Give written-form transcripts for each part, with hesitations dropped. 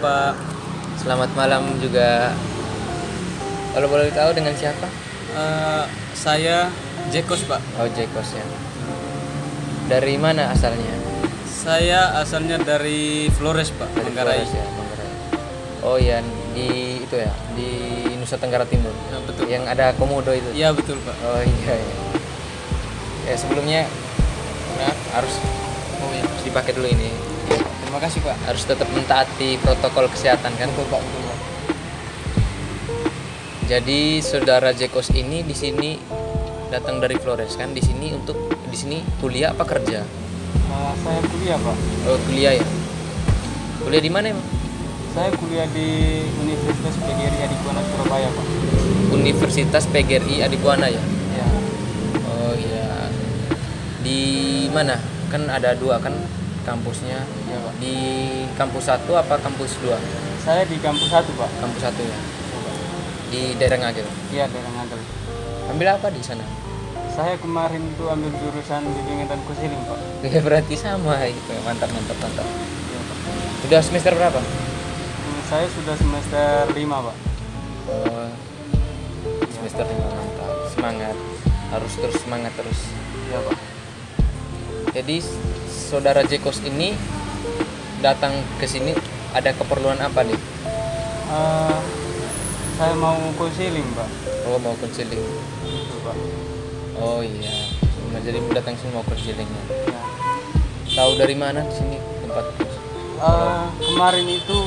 Pak. Selamat malam juga. Kalau boleh tahu dengan siapa? Saya Jekos, Pak. Oh, Jekos ya. Dari mana asalnya? Saya asalnya dari Flores, Pak. Dari Manggarai. Flores ya, Manggarai. Oh iya, di itu ya, di Nusa Tenggara Timur. Ya, betul. Yang ada komodo itu. Iya, betul, Pak. Oh iya, iya. Ya sebelumnya harus dipakai dulu ini. Terima kasih, Pak. Harus tetap mentaati protokol kesehatan kan? Betul, Pak. Betul, Pak. Jadi saudara Jekos ini di sini datang dari Flores kan? Di sini kuliah apa kerja? Saya kuliah, Pak. Oh, kuliah ya. Kuliah di mana emang? Saya kuliah di Universitas PGRI Adibuana Surabaya, Pak. Universitas PGRI Adibuana ya. Ya. Oh iya. Di mana? Kan ada dua kan kampusnya. Iya, Pak. Di kampus 1 apa kampus 2? Saya di kampus 1, Pak. Kampus 1 ya. Di daerah Ngagel. Iya, daerah Ngagel. Ambil apa di sana? Saya kemarin itu ambil jurusan bimbingan dan konseling, Pak. Ya berarti sama itu. Mantap. Iya, Pak. Udah semester berapa? Saya sudah semester 5, Pak. Oh, semester 5 mantap. Semangat. Harus terus semangat terus. Iya, Pak. Jadi saudara Jekos ini datang ke sini ada keperluan apa nih? Saya mau konseling, Pak. Oh, mau konseling. Gitu, Pak. Oh iya. Jadi datang sini mau konselingnya. Ya. Tahu dari mana di sini tempat? Kemarin itu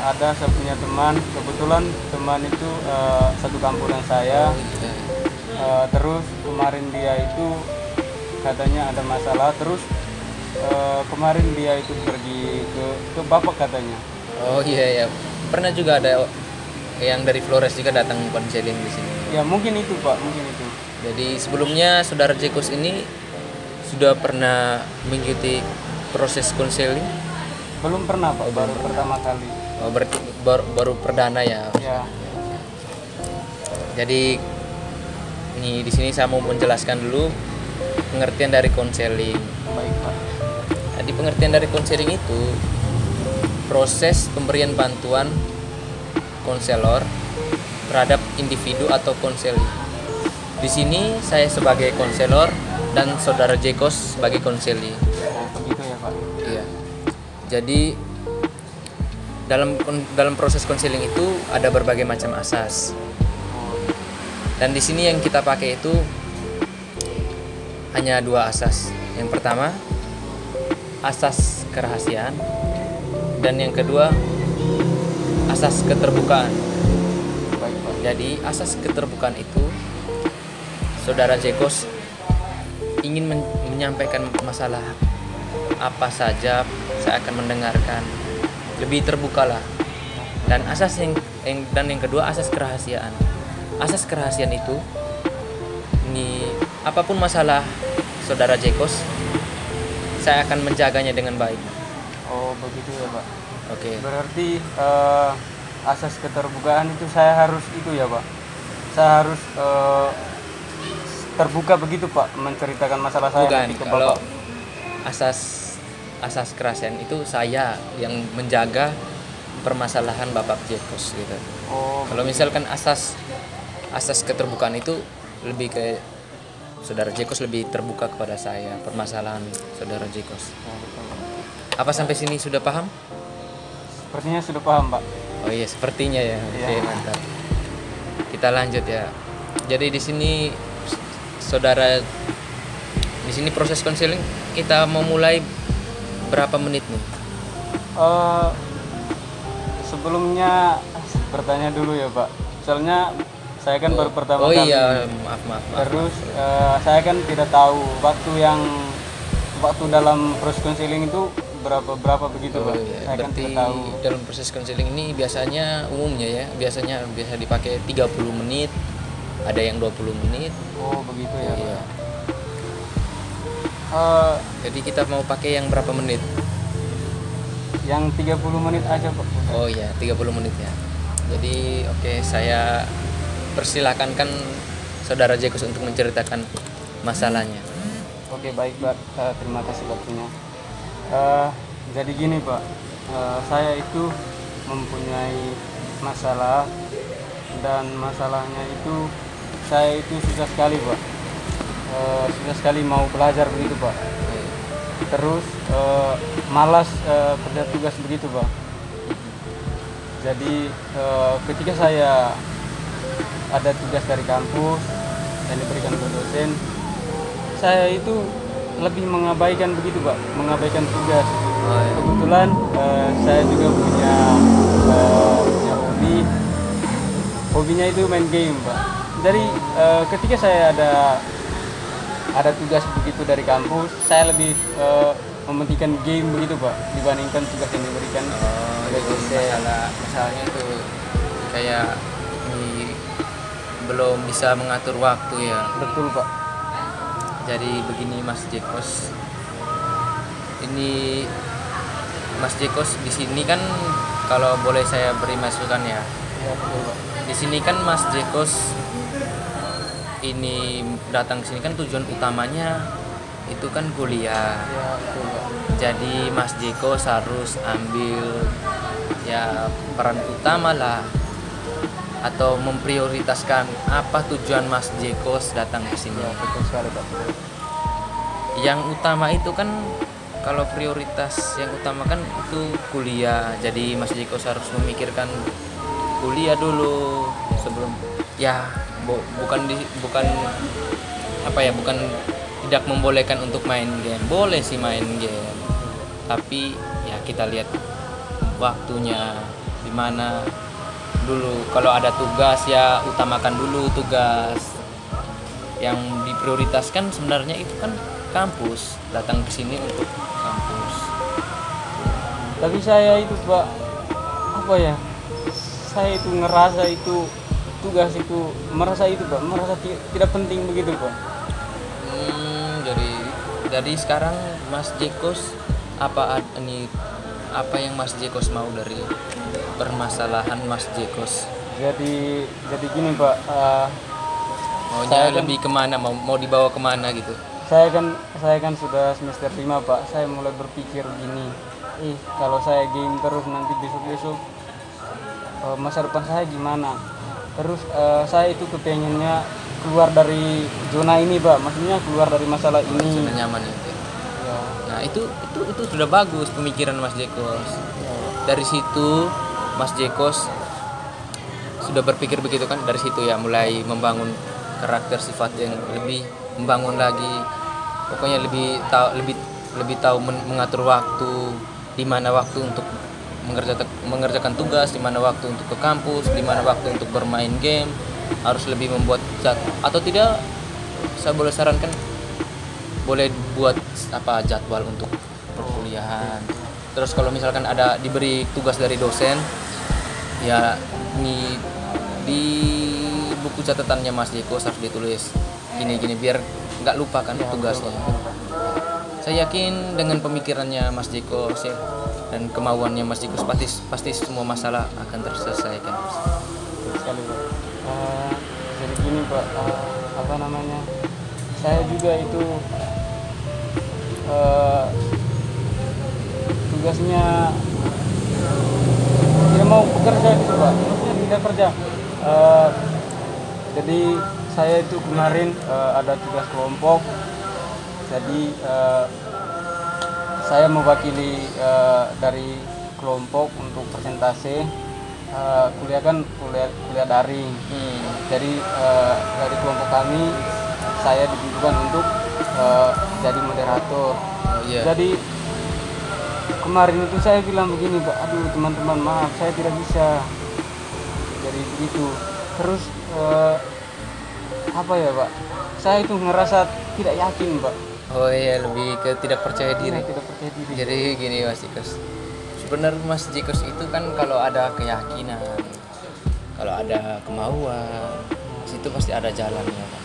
ada saya punya teman, kebetulan teman itu satu kampungan saya. Iya. Terus kemarin dia itu katanya ada masalah, terus kemarin dia itu pergi ke bapak katanya. Oh iya ya. Pernah juga ada yang dari Flores juga datang konseling di sini. Ya mungkin itu, Pak, mungkin itu. Jadi sebelumnya saudara Jekos ini sudah pernah mengikuti proses konseling? Belum pernah, Pak, Oh, belum baru pernah. pertama kali. Oh, berarti baru perdana ya. Ya. Jadi ini di sini saya mau menjelaskan dulu pengertian dari konseling. Baik, Pak. Jadi pengertian dari konseling itu proses pemberian bantuan konselor terhadap individu atau konseli. Di sini saya sebagai konselor dan saudara Jekos sebagai konseli. Oh, begitu ya, Pak. Iya. Jadi dalam proses konseling itu ada berbagai macam asas. Oh, Dan di sini yang kita pakai itu hanya 2 asas. Yang pertama, asas kerahasiaan, dan yang kedua, asas keterbukaan. baik, Pak. Jadi asas keterbukaan itu saudara Jekos ingin menyampaikan masalah apa saja, saya akan mendengarkan, lebih terbukalah. Dan yang kedua asas kerahasiaan. Asas kerahasiaan itu apapun masalah saudara Jekos, saya akan menjaganya dengan baik. Oh, begitu ya, Pak. Oke. Berarti asas keterbukaan itu saya harus itu ya, Pak. Saya harus terbuka begitu, Pak, menceritakan masalah saya Bukan, nanti ke kalau Bapak. asas kerahasiaan itu saya yang menjaga permasalahan Bapak Jekos gitu. Oh, Kalau misalkan asas keterbukaan itu lebih ke saudara Jekos lebih terbuka kepada saya permasalahan saudara Jekos. betul. Apa sampai sini sudah paham? Sepertinya sudah paham, Pak. Oh iya, sepertinya ya. Oke, Iya. mantap. Kita lanjut ya. Jadi di sini saudara, di sini proses konseling kita mau mulai berapa menit nih? Sebelumnya bertanya dulu ya, Pak. Soalnya saya kan baru pertama Oh kali. iya, maaf. Terus saya kan tidak tahu waktu dalam proses konseling itu berapa begitu, Oh Pak. iya, Saya kan berarti tidak tahu. dalam proses konseling ini biasanya umumnya ya, biasa dipakai 30 menit, ada yang 20 menit. Oh, begitu ya, Pak. Iya. Eh, Jadi kita mau pakai yang berapa menit? yang 30 menit aja, Pak. Oh iya, 30 menit ya. Jadi oke, saya persilakan kan saudara Jekos untuk menceritakan masalahnya. Oke, baik, Pak. Terima kasih waktunya. Jadi gini, Pak. Saya itu mempunyai masalah, dan masalahnya itu saya itu susah sekali Pak. Susah sekali mau belajar begitu Pak. Terus malas kerja tugas begitu Pak. Jadi ketika saya ada tugas dari kampus yang diberikan oleh dosen, saya itu lebih mengabaikan begitu Pak, mengabaikan tugas. Kebetulan saya juga punya hobinya itu main game Pak. Jadi ketika saya ada tugas begitu dari kampus, saya lebih mementingkan game begitu Pak dibandingkan tugas yang diberikan oleh dosen. Masalahnya itu kayak belum bisa mengatur waktu ya. Betul Pak. Jadi begini Mas Jekos, ini Mas Jekos di sini kan, kalau boleh saya beri masukan ya. Ya betul Pak. Di sini kan Mas Jekos ini datang ke sini kan tujuan utamanya itu kan kuliah. Ya betul Pak. Jadi Mas Jekos harus ambil ya peran utama lah, atau memprioritaskan apa tujuan Mas Jekos datang ke sini. Ya betul sekali Pak. Yang utama itu kan, kalau prioritas yang utama kan itu kuliah. Jadi Mas Jekos harus memikirkan kuliah dulu sebelum ya bukan tidak membolehkan untuk main game. Boleh sih main game, tapi ya kita lihat waktunya di mana dulu. Kalau ada tugas ya utamakan dulu tugas. Yang diprioritaskan sebenarnya itu kan kampus, datang ke sini untuk kampus. Tapi saya itu Pak, apa ya, saya itu ngerasa itu tugas itu, merasa itu Pak, merasa tidak penting begitu Pak. Jadi sekarang Mas Jekos apa yang Mas Jekos mau dari permasalahan Mas Jekos? Jadi gini Pak, maunya lebih kemana, mau dibawa kemana gitu? Saya kan sudah semester 5 Pak. Saya mulai berpikir gini, kalau saya game terus nanti besok masa depan saya gimana? Terus saya itu kepengennya keluar dari zona ini Pak, maksudnya keluar dari masalah ini. Zona nyaman itu. Ya. Nah itu sudah bagus pemikiran Mas Jekos. Ya. Dari situ Mas Jekos sudah berpikir begitu kan, dari situ ya mulai membangun karakter sifat yang lebih membangun lagi. Pokoknya lebih tahu mengatur waktu, di mana waktu untuk mengerjakan tugas, di mana waktu untuk ke kampus, di mana waktu untuk bermain game. Harus lebih membuat atau tidak, saya boleh sarankan boleh buat jadwal untuk perkuliahan. Terus kalau misalkan ada diberi tugas dari dosen, ya di buku catatannya Mas Jekos harus ditulis gini biar nggak lupa kan tugasnya. Saya yakin dengan pemikirannya Mas Jekos ya, dan kemauannya Mas Jekos pasti semua masalah akan terselesaikan. Betul sekali Pak. Jadi gini Pak, saya juga itu tugasnya tidak mau bekerja gitu Pak, maksudnya tidak kerja. Jadi saya itu kemarin ada tugas kelompok, jadi saya mewakili dari kelompok untuk presentase. Kuliah daring. Jadi dari kelompok kami saya dibutuhkan untuk jadi moderator. Jadi kemarin itu saya bilang begini Pak, aduh teman-teman maaf saya tidak bisa. Jadi begitu. Terus Pak, saya itu ngerasa tidak yakin Pak. Oh iya, lebih ke tidak percaya diri. Tidak percaya diri. Jadi gini Mas Jekos, sebenarnya Mas Jekos itu kan kalau ada keyakinan, kalau ada kemauan, situ pasti ada jalannya Pak.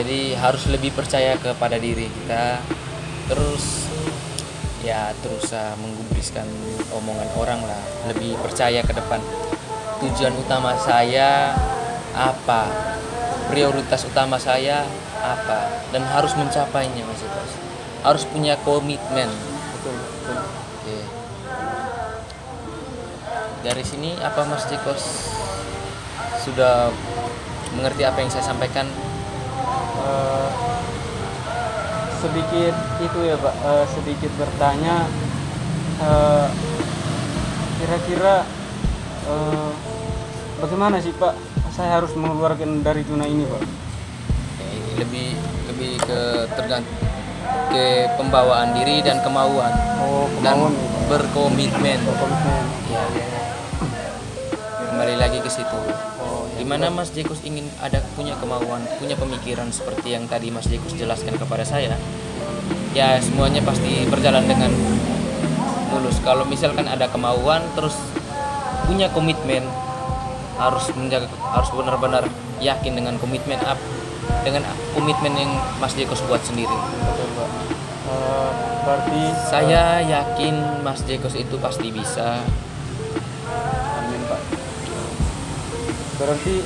Jadi harus lebih percaya kepada diri kita. Terus menggubriskan omongan orang lah, lebih percaya ke depan. Tujuan utama saya apa, prioritas utama saya apa, dan harus mencapainya Mas Jekos. Harus punya komitmen. Betul. Oke. Dari sini apa Mas Jekos sudah mengerti apa yang saya sampaikan? Eh, sedikit itu ya Pak, sedikit bertanya, eh, kira-kira bagaimana sih Pak saya harus mengeluarkan dari zona ini Pak? Lebih ke ke pembawaan diri dan kemauan. Dan Kemauan. berkomitmen. Berkomitmen. Ya. Kembali lagi ke situ. Dimana Mas Jekos ingin punya kemauan, punya pemikiran seperti yang tadi Mas Jekos jelaskan kepada saya, ya semuanya pasti berjalan dengan mulus. Kalau misalkan ada kemauan terus punya komitmen, harus benar-benar yakin dengan komitmen yang Mas Jekos buat sendiri. Betul, Pak. Berarti Saya yakin Mas Jekos itu pasti bisa. amin Pak. Berarti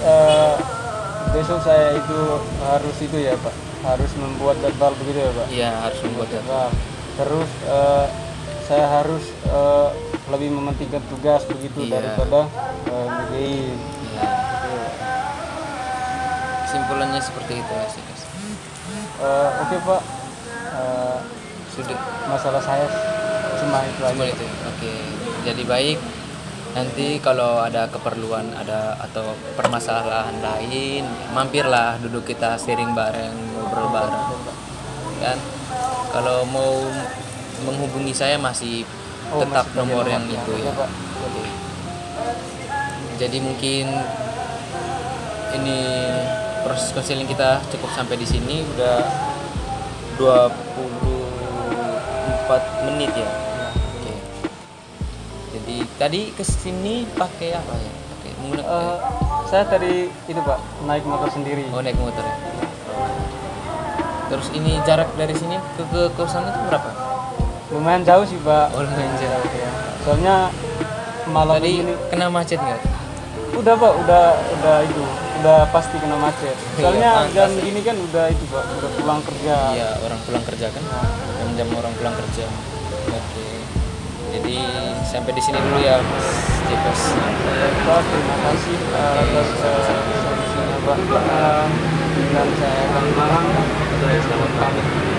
besok saya itu harus itu ya Pak, harus membuat jadwal begitu ya Pak? Iya, harus membuat jadwal. Terus saya harus lebih mementingkan tugas begitu daripada ngerjain. Iya. Kesimpulannya seperti itu Mas Jekos. Oke Pak. Sudah. Masalah saya cuma itu aja. Cuma itu. Oke. Jadi baik. Nanti kalau ada keperluan atau permasalahan lain, mampirlah, duduk kita sharing bareng, ngobrol bareng. Dan kalau mau menghubungi saya masih tetap masih nomor pakai yang nomor. itu Ya, ya. Pak. Oke. Jadi mungkin ini proses konseling kita cukup sampai di sini, udah 24 menit ya. Oke. Jadi tadi kesini pakai apa ya? Pakai menggunakan Saya tadi itu Pak naik motor sendiri. naik motor ya. Terus ini jarak dari sini ke kosan itu berapa? Lumayan jauh sih Pak. Lumayan jauh. Ya. Soalnya malam Tadi ini kena macet nggak? udah Pak, udah itu, udah pasti kena macet. Soalnya Iya, jam pasti. gini kan udah itu Pak, udah pulang kerja. Iya, orang pulang kerja kan. Jam orang pulang kerja. Oke. Jadi sampai di sini dulu ya Mas Jekos. Pak, terima kasih atas solusinya Pak. Dan saya akan malam. Selamat pagi.